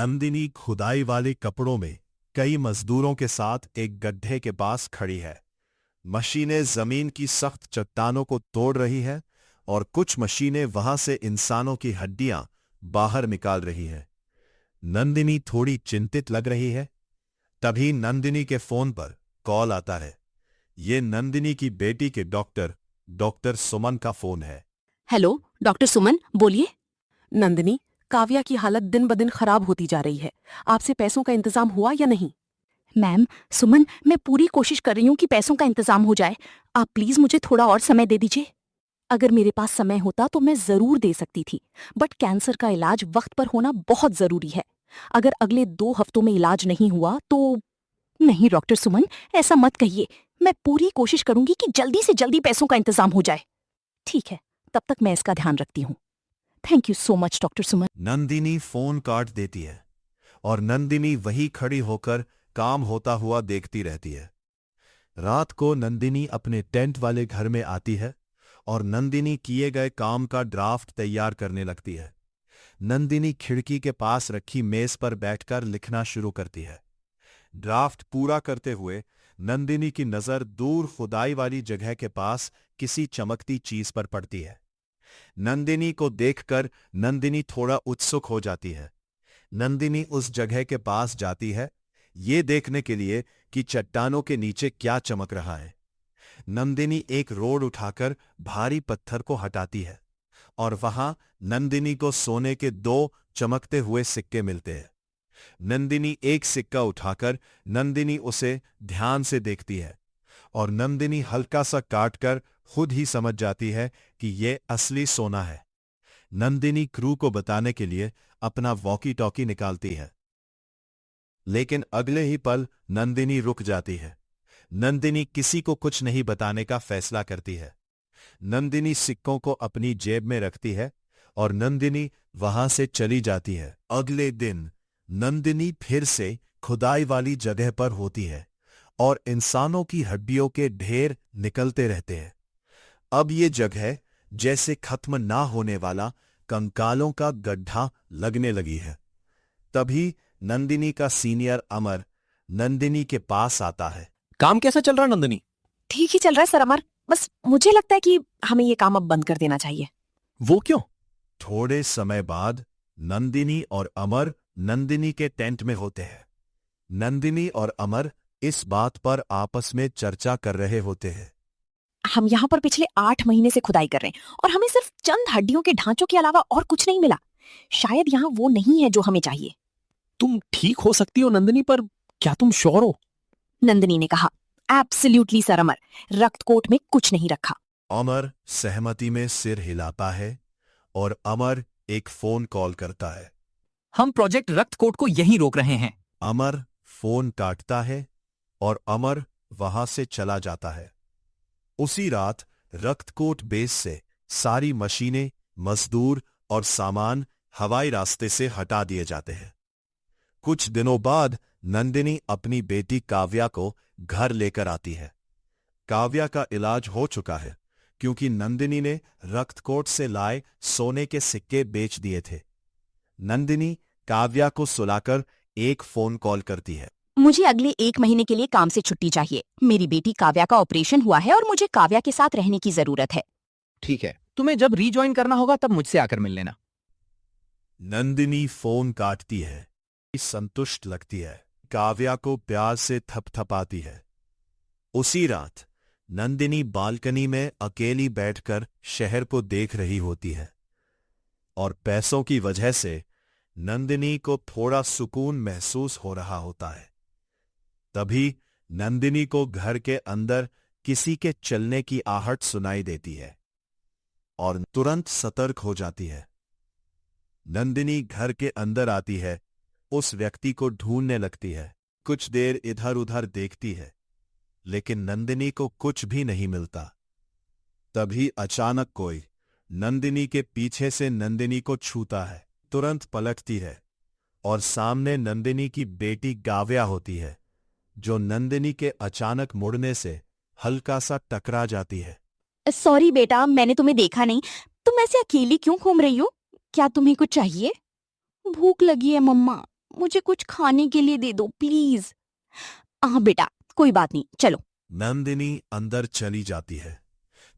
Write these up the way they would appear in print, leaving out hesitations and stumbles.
नंदिनी खुदाई वाले कपड़ों में कई मजदूरों के साथ एक गड्ढे के पास खड़ी है। मशीनें जमीन की सख्त चट्टानों को तोड़ रही है और कुछ मशीनें वहां से इंसानों की हड्डियां बाहर निकाल रही है। नंदिनी थोड़ी चिंतित लग रही है। तभी नंदिनी के फोन पर कॉल आता है। ये नंदिनी की बेटी के डॉक्टर सुमन का फोन है। हेलो डॉक्टर सुमन, बोलिए। नंदिनी, काव्या की हालत दिन ब दिन खराब होती जा रही है। आपसे पैसों का इंतजाम हुआ या नहीं? मैम, सुमन, मैं पूरी कोशिश कर रही हूँ कि पैसों का इंतजाम हो जाए। आप प्लीज मुझे थोड़ा और समय दे दीजिए। अगर मेरे पास समय होता तो मैं जरूर दे सकती थी, बट कैंसर का इलाज वक्त पर होना बहुत जरूरी है। अगर अगले 2 हफ्तों में इलाज नहीं हुआ तो... नहीं डॉक्टर सुमन, ऐसा मत कहिए। मैं पूरी कोशिश करूंगी कि जल्दी से जल्दी पैसों का इंतजाम हो जाए। ठीक है, तब तक मैं इसका ध्यान रखती हूँ। Thank you so much doctor Suman. Nandini phone काट देती है और नंदिनी वही खड़ी होकर काम होता हुआ देखती रहती है। रात को नंदिनी अपने टेंट वाले घर में आती है और नंदिनी किए गए काम का ड्राफ्ट तैयार करने लगती है। नंदिनी खिड़की के पास रखी मेज पर बैठकर लिखना शुरू करती है। ड्राफ्ट पूरा करते हुए नंदिनी की नजर दूर खुदाई वाली जगह के पास किसी चमकती चीज पर पड़ती है। नंदिनी को देखकर नंदिनी थोड़ा उत्सुक हो जाती है। नंदिनी उस जगह के पास जाती है, ये देखने के लिए कि चट्टानों के नीचे क्या चमक रहा है। नंदिनी एक रोड उठाकर भारी पत्थर को हटाती है और वहां नंदिनी को सोने के 2 चमकते हुए सिक्के मिलते हैं। नंदिनी एक सिक्का उठाकर नंदिनी उसे ध्यान से देखती है और नंदिनी हल्का सा काटकर खुद ही समझ जाती है कि यह असली सोना है। नंदिनी क्रू को बताने के लिए अपना वॉकी टॉकी निकालती है, लेकिन अगले ही पल नंदिनी रुक जाती है। नंदिनी किसी को कुछ नहीं बताने का फैसला करती है। नंदिनी सिक्कों को अपनी जेब में रखती है और नंदिनी वहां से चली जाती है। अगले दिन नंदिनी फिर से खुदाई वाली जगह पर होती है और इंसानों की हड्डियों के ढेर निकलते रहते हैं। अब ये जगह जैसे खत्म ना होने वाला कंकालों का गड्ढा लगने लगी है। तभी नंदिनी का सीनियर अमर नंदिनी के पास आता है। काम कैसा चल रहा है नंदिनी? ठीक ही चल रहा है सर अमर। बस मुझे लगता है कि हमें ये काम अब बंद कर देना चाहिए। वो क्यों? थोड़े समय बाद नंदिनी और अमर नंदिनी के टेंट में होते हैं। नंदिनी और अमर इस बात पर आपस में चर्चा कर रहे होते हैं। हम यहाँ पर पिछले 8 महीने से खुदाई कर रहे हैं और हमें सिर्फ चंद हड्डियों के ढांचों के अलावा और कुछ नहीं मिला। शायद यहाँ वो नहीं है जो हमें चाहिए। तुम ठीक हो सकती हो नंदिनी, पर क्या तुम श्योर हो? नंदिनी ने कहा, एब्सोल्युटली सर अमर, रक्तकोट में कुछ नहीं रखा। अमर सहमति में सिर हिलाता है और अमर एक फोन कॉल करता है। हम प्रोजेक्ट रक्तकोट को यहीं रोक रहे हैं। अमर फोन काटता है और अमर वहां से चला जाता है। उसी रात रक्तकोट बेस से सारी मशीनें, मजदूर और सामान हवाई रास्ते से हटा दिए जाते हैं। कुछ दिनों बाद नंदिनी अपनी बेटी काव्या को घर लेकर आती है। काव्या का इलाज हो चुका है क्योंकि नंदिनी ने रक्तकोट से लाए सोने के सिक्के बेच दिए थे। नंदिनी काव्या को सुलाकर एक फोन कॉल करती है। मुझे अगले 1 महीने के लिए काम से छुट्टी चाहिए। मेरी बेटी काव्या का ऑपरेशन हुआ है और मुझे काव्या के साथ रहने की जरूरत है। ठीक है, तुम्हें जब रीजॉइन करना होगा तब मुझसे आकर मिल लेना। नंदिनी फोन काटती है, संतुष्ट लगती है, काव्या को प्यार से थपथपाती है। उसी रात नंदिनी बालकनी में अकेली बैठकर शहर को देख रही होती है और पैसों की वजह से नंदिनी को थोड़ा सुकून महसूस हो रहा होता है। तभी नंदिनी को घर के अंदर किसी के चलने की आहट सुनाई देती है और तुरंत सतर्क हो जाती है। नंदिनी घर के अंदर आती है, उस व्यक्ति को ढूंढने लगती है। कुछ देर इधर उधर देखती है, लेकिन नंदिनी को कुछ भी नहीं मिलता। तभी अचानक कोई नंदिनी के पीछे से नंदिनी को छूता है। तुरंत पलटती है और सामने नंदिनी की बेटी काव्या होती है, जो नंदिनी के अचानक मुड़ने से हल्का सा टकरा जाती है। सॉरी बेटा, मैंने तुम्हें देखा नहीं। तुम ऐसे अकेली क्यों घूम रही हो? क्या तुम्हें कुछ चाहिए? भूख लगी है मम्मा। मुझे कुछ खाने के लिए दे दो प्लीज। हाँ बेटा, कोई बात नहीं, चलो। नंदिनी अंदर चली जाती है।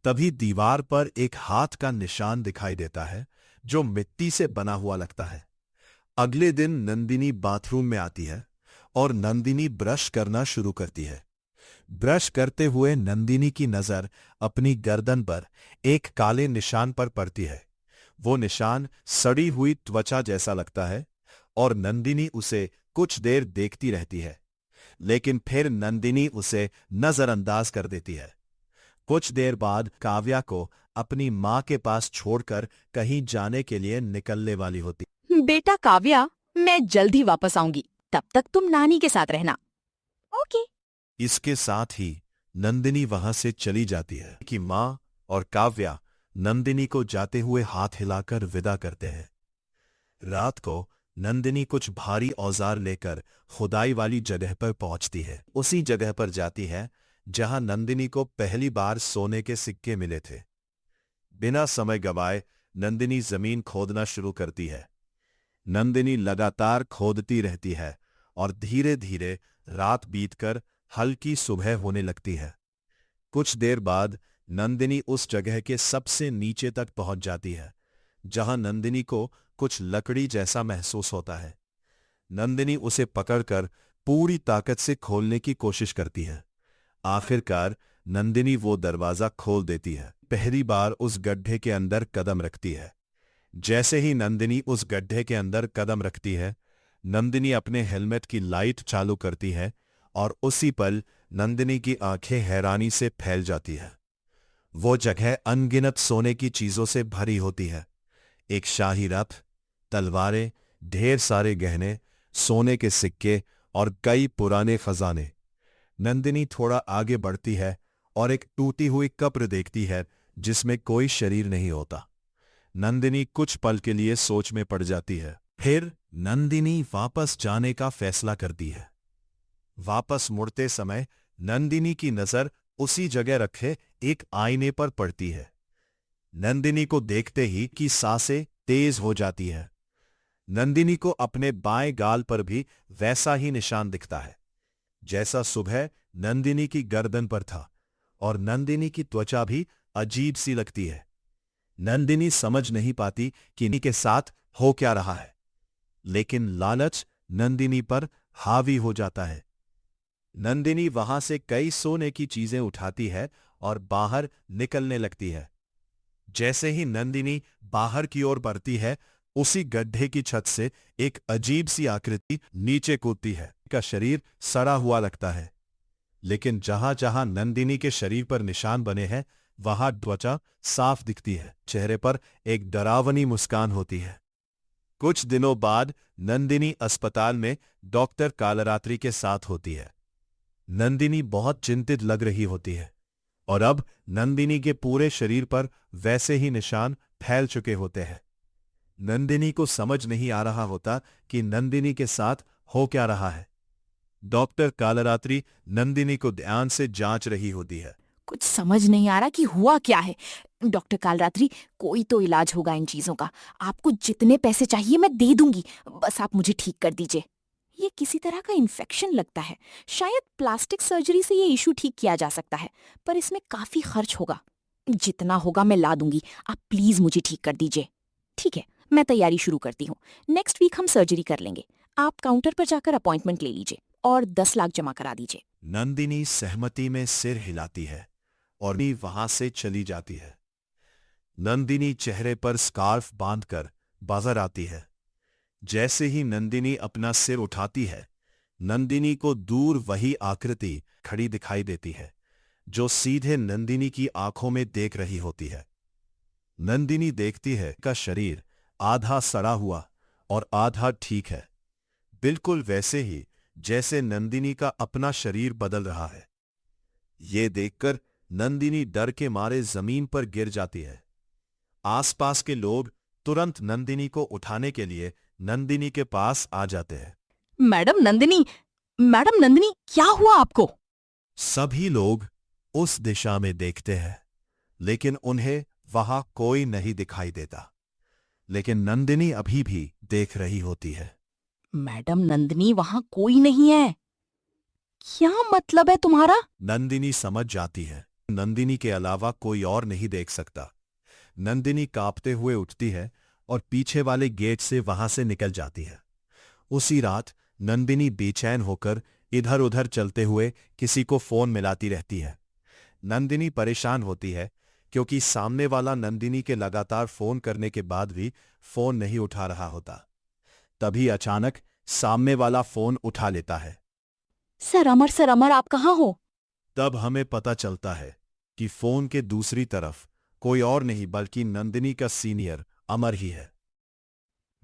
तभी दीवार पर एक हाथ का निशान दिखाई देता है जो मिट्टी से बना हुआ लगता है। अगले दिन नंदिनी बाथरूम में आती है और नंदिनी ब्रश करना शुरू करती है। ब्रश करते हुए नंदिनी की नजर अपनी गर्दन पर एक काले निशान पर पड़ती है। वो निशान सड़ी हुई त्वचा जैसा लगता है और नंदिनी उसे कुछ देर देखती रहती है, लेकिन फिर नंदिनी उसे नजरअंदाज कर देती है। कुछ देर बाद काव्या को अपनी मां के पास छोड़कर कहीं जाने के लिए निकलने वाली होती। बेटा काव्या, मैं जल्द ही वापस आऊंगी, तब तक तुम नानी के साथ रहना। ओके। इसके साथ ही नंदिनी वहां से चली जाती है कि मां और काव्या नंदिनी को जाते हुए हाथ हिलाकर विदा करते हैं। रात को नंदिनी कुछ भारी औजार लेकर खुदाई वाली जगह पर पहुंचती है। उसी जगह पर जाती है जहां नंदिनी को पहली बार सोने के सिक्के मिले थे। बिना समय गवाए नंदिनी जमीन खोदना शुरू करती है। नंदिनी लगातार खोदती रहती है और धीरे धीरे रात बीतकर हल्की सुबह होने लगती है। कुछ देर बाद नंदिनी उस जगह के सबसे नीचे तक पहुंच जाती है जहां नंदिनी को कुछ लकड़ी जैसा महसूस होता है। नंदिनी उसे पकड़कर पूरी ताकत से खोलने की कोशिश करती है। आखिरकार नंदिनी वो दरवाजा खोल देती है। पहली बार उस गड्ढे के अंदर कदम रखती है। जैसे ही नंदिनी उस गड्ढे के अंदर कदम रखती है, नंदिनी अपने हेलमेट की लाइट चालू करती है और उसी पल नंदिनी की आंखें हैरानी से फैल जाती है। वो जगह अनगिनत सोने की चीजों से भरी होती है। एक शाही रथ, तलवारें, ढेर सारे गहने, सोने के सिक्के और कई पुराने खजाने। नंदिनी थोड़ा आगे बढ़ती है और एक टूटी हुई कब्र देखती है जिसमें कोई शरीर नहीं होता। नंदिनी कुछ पल के लिए सोच में पड़ जाती है। फिर नंदिनी वापस जाने का फैसला करती है। वापस मुड़ते समय नंदिनी की नजर उसी जगह रखे एक आईने पर पड़ती है। नंदिनी को देखते ही की सांसें तेज हो जाती है। नंदिनी को अपने बाएं गाल पर भी वैसा ही निशान दिखता है जैसा सुबह नंदिनी की गर्दन पर था, और नंदिनी की त्वचा भी अजीब सी लगती है। नंदिनी समझ नहीं पाती कि इन्हीं के साथ हो क्या रहा है, लेकिन लालच नंदिनी पर हावी हो जाता है। नंदिनी वहां से कई सोने की चीजें उठाती है और बाहर निकलने लगती है। जैसे ही नंदिनी बाहर की ओर बढ़ती है, उसी गड्ढे की छत से एक अजीब सी आकृति नीचे कूदती है। का शरीर सड़ा हुआ लगता है, लेकिन जहां जहां नंदिनी के शरीर पर निशान बने हैं वहां त्वचा साफ दिखती है। चेहरे पर एक डरावनी मुस्कान होती है। कुछ दिनों बाद नंदिनी अस्पताल में डॉक्टर कालरात्रि के साथ होती है। नंदिनी बहुत चिंतित लग रही होती है और अब नंदिनी के पूरे शरीर पर वैसे ही निशान फैल चुके होते हैं। नंदिनी को समझ नहीं आ रहा होता कि नंदिनी के साथ हो क्या रहा है। डॉक्टर कालरात्रि नंदिनी को ध्यान से जांच रही होती है। कुछ समझ नहीं आ रहा कि हुआ क्या है। डॉक्टर कालरात्रि, कोई तो इलाज होगा इन चीजों का। आपको जितने पैसे चाहिए मैं दे दूंगी, बस आप मुझे ठीक कर दीजिए। ये किसी तरह का इन्फेक्शन लगता है। शायद प्लास्टिक सर्जरी से ये इशू ठीक किया जा सकता है, पर इसमें काफी खर्च होगा। जितना होगा मैं ला दूंगी, आप प्लीज मुझे ठीक कर दीजिए। ठीक है, मैं तैयारी शुरू करती हूँ। नेक्स्ट वीक हम सर्जरी कर लेंगे। आप काउंटर पर जाकर अपॉइंटमेंट ले लीजिए और 10 लाख जमा करा दीजिए। नंदिनी सहमति में सिर हिलाती है और भी वहां से चली जाती है। नंदिनी चेहरे पर स्कार्फ बांधकर बाजार आती है। जैसे ही नंदिनी अपना सिर उठाती है, नंदिनी को दूर वही आकृति खड़ी दिखाई देती है जो सीधे नंदिनी की आंखों में देख रही होती है। नंदिनी देखती है का शरीर आधा सड़ा हुआ और आधा ठीक है, बिल्कुल वैसे ही जैसे नंदिनी का अपना शरीर बदल रहा है। ये देखकर नंदिनी डर के मारे जमीन पर गिर जाती है। आसपास के लोग तुरंत नंदिनी को उठाने के लिए नंदिनी के पास आ जाते हैं। मैडम नंदिनी, मैडम नंदिनी, क्या हुआ आपको? सभी लोग उस दिशा में देखते हैं, लेकिन उन्हें वहां कोई नहीं दिखाई देता। लेकिन नंदिनी अभी भी देख रही होती है। मैडम नंदिनी वहां कोई नहीं है। क्या मतलब है तुम्हारा? नंदिनी समझ जाती है नंदिनी के अलावा कोई और नहीं देख सकता। नंदिनी कांपते हुए उठती है और पीछे वाले गेट से वहां से निकल जाती है। उसी रात नंदिनी बेचैन होकर इधर उधर चलते हुए किसी को फोन मिलाती रहती है। नंदिनी परेशान होती है क्योंकि सामने वाला नंदिनी के लगातार फोन करने के बाद भी फोन नहीं उठा रहा होता। तभी अचानक सामने वाला फोन उठा लेता है। सर अमर आप कहाँ हो? तब हमें पता चलता है कि फोन के दूसरी तरफ कोई और नहीं बल्कि नंदिनी का सीनियर अमर ही है।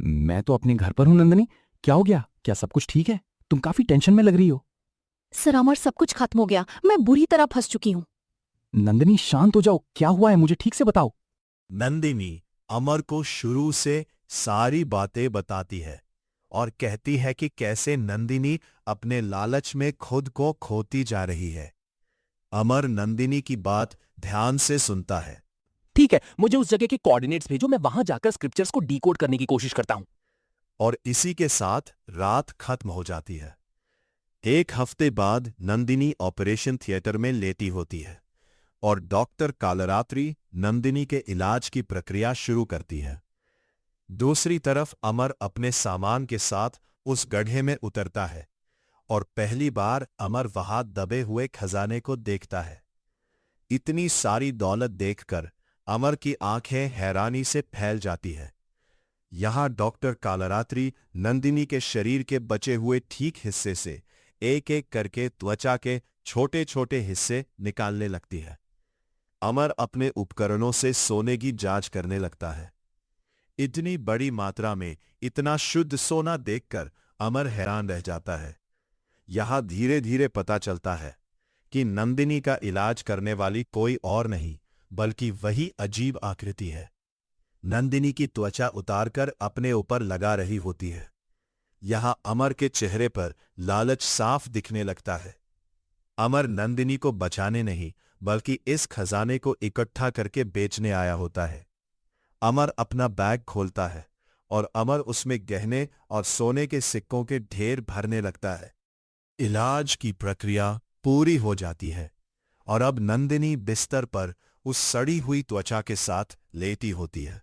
मैं तो अपने घर पर हूं नंदिनी। क्या हो गया? क्या सब कुछ ठीक है? तुम काफी टेंशन में लग रही हो। सर अमर सब कुछ खत्म हो गया, मैं बुरी तरह फंस चुकी हूँ। नंदिनी शांत हो जाओ, क्या हुआ है मुझे ठीक से बताओ। नंदिनी अमर को शुरू से सारी बातें बताती है और कहती है कि कैसे नंदिनी अपने लालच में खुद को खोती जा रही है। अमर नंदिनी की बात ध्यान से सुनता है। ठीक है, मुझे उस जगह के कोऑर्डिनेट्स भेजो, मैं वहां जाकर स्क्रिप्चर्स को डिकोड करने की कोशिश करता हूं। और इसी के साथ रात खत्म हो जाती है। एक हफ्ते बाद नंदिनी ऑपरेशन थिएटर में लेटी होती है और डॉक्टर कालरात्रि नंदिनी के इलाज की प्रक्रिया शुरू करती है। दूसरी तरफ अमर अपने सामान के साथ उस गड्ढे में उतरता है और पहली बार अमर वहां दबे हुए खजाने को देखता है। इतनी सारी दौलत देखकर अमर की आंखें हैरानी से फैल जाती है। यहां डॉक्टर कालरात्रि नंदिनी के शरीर के बचे हुए ठीक हिस्से से एक एक करके त्वचा के छोटे छोटे हिस्से निकालने लगती है। अमर अपने उपकरणों से सोने की जांच करने लगता है। इतनी बड़ी मात्रा में इतना शुद्ध सोना देखकर अमर हैरान रह जाता है। यहां धीरे धीरे पता चलता है कि नंदिनी का इलाज करने वाली कोई और नहीं बल्कि वही अजीब आकृति है। नंदिनी की त्वचा उतारकर अपने ऊपर लगा रही होती है। यहां अमर के चेहरे पर लालच साफ दिखने लगता है। अमर नंदिनी को बचाने नहीं बल्कि इस खजाने को इकट्ठा करके बेचने आया होता है। अमर अपना बैग खोलता है और अमर उसमें गहने और सोने के सिक्कों के ढेर भरने लगता है। इलाज की प्रक्रिया पूरी हो जाती है और अब नंदिनी बिस्तर पर उस सड़ी हुई त्वचा के साथ लेटी होती है।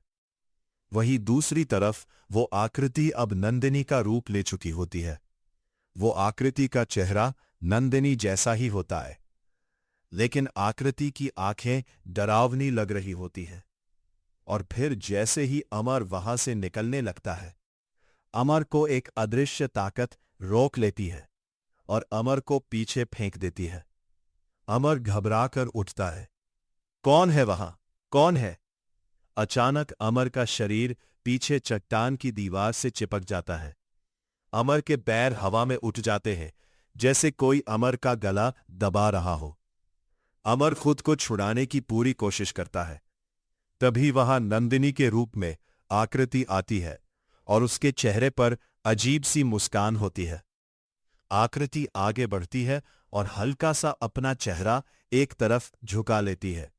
वहीं दूसरी तरफ वो आकृति अब नंदिनी का रूप ले चुकी होती है। वो आकृति का चेहरा नंदिनी जैसा ही होता है, लेकिन आकृति की आंखें डरावनी लग रही होती हैं। और फिर जैसे ही अमर वहां से निकलने लगता है, अमर को एक अदृश्य ताकत रोक लेती है और अमर को पीछे फेंक देती है। अमर घबराकर उठता है। कौन है वहां? कौन है? अचानक अमर का शरीर पीछे चट्टान की दीवार से चिपक जाता है। अमर के पैर हवा में उठ जाते हैं जैसे कोई अमर का गला दबा रहा हो। अमर खुद को छुड़ाने की पूरी कोशिश करता है। तभी वहां नंदिनी के रूप में आकृति आती है और उसके चेहरे पर अजीब सी मुस्कान होती है। आकृति आगे बढ़ती है और हल्का सा अपना चेहरा एक तरफ झुका लेती है।